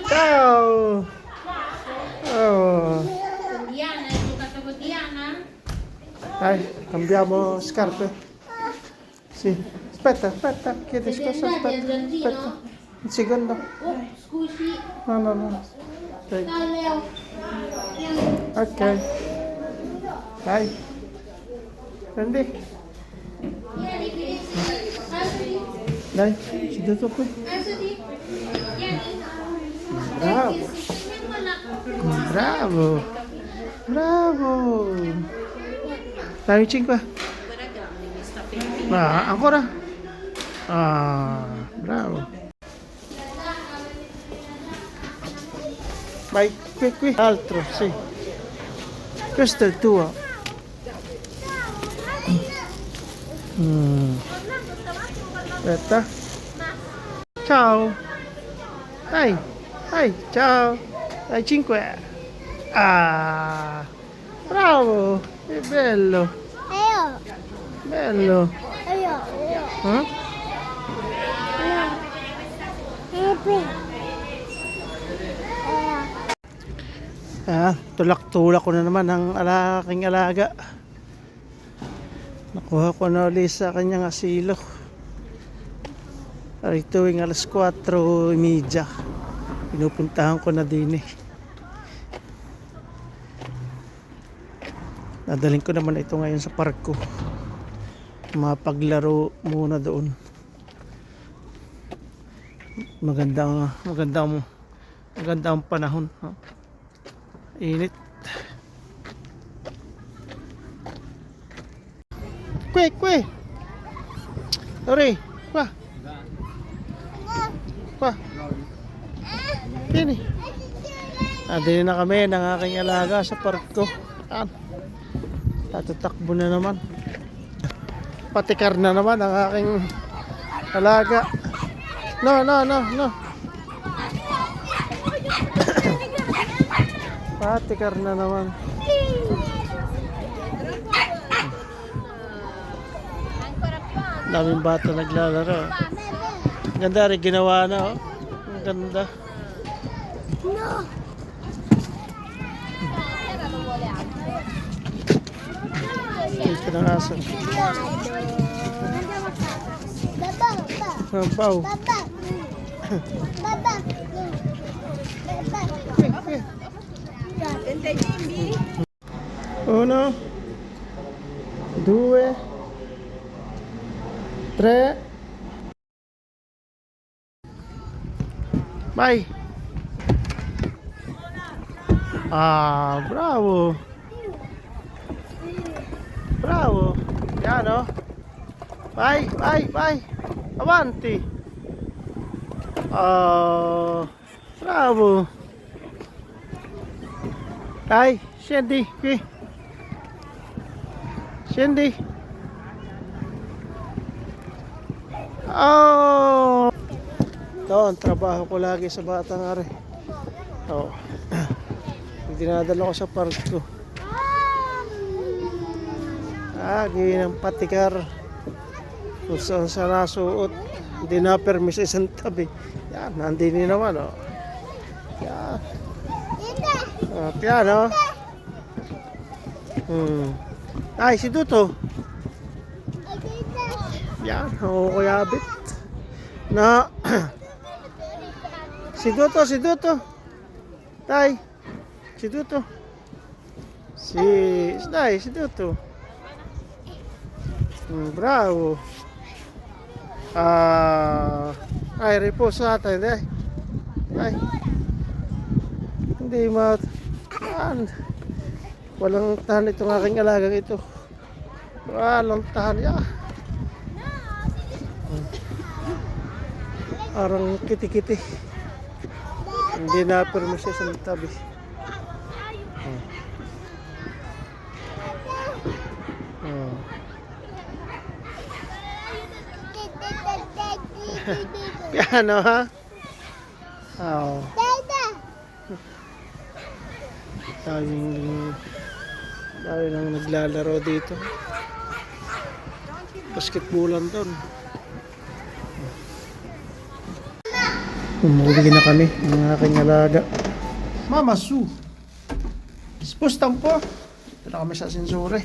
Ciao! Oh. Diana, hai giocato con Diana? Dai, cambiamo scarpe. Sì. Aspetta, chiedi Siete scusa, andati al aspetta. giardino? Un secondo. Oh, scusi. No. Dai. Ciao Leo. Vieni. Ok. Dai. Prendi. Vieni, Filippo. Alzati. Dai, seduto qui. Alzati. Vieni. Bravo. Bravo. Bravo. Dai, 5. Ah, ancora? Ah, bravo. Vai, qui. Altro, sì. Questo è il tuo. Aspetta. Ciao. Dai, ciao. Dai, 5. Ah, bravo. Che bello. Bello. Eh? Tulak-tulak ko na naman ang aking alaga. Nakuha ko na ulit sa kanyang asilo. Ay tuwing alas 4:30. Pinupuntahan ko na din eh. Nadaling ko naman ito ngayon sa parko. Mapaglaro muna doon. Maganda ang panahon. Init. Kwe. Sorry. Pa. Sini. Din na kami ng aking alaga sa parko. Tatatakbo na naman. Patikar na naman ang aking alaga. No. Patikar na naman. Daming bata naglalaro. Ganda rin ginawa na. Ang ganda. Ito ng aso. Babaw. Uno, due, tre. Vai. Bravo. Yan o. Vai. Avanti. Bravo. Dai, scendi qui. Scendi. Ito ang trabaho ko lagi sa batang are. Dinadala ko sa parko. Lagi ng patikar. Kung saan sa nasuot, hindi na permis sa isang tabi. Yan, nandini naman Yan. Piano. Ay, si Duto. Yan, kuyabit. Na. Si Duto. Tay. Si Duto. Si Duto. Bravo. Ay, riposo natin. Ay. Hindi walang tahan itong aking alagang ito. Walang tahan Parang kiti-kiti. Hindi na permis sa tabi. Piano ha? Dahil nang naglalaro dito. Basketballan doon. Umuwi na kami ng aking alaga. Mama Su. Spustang po. Ito na kami sa Sinsure.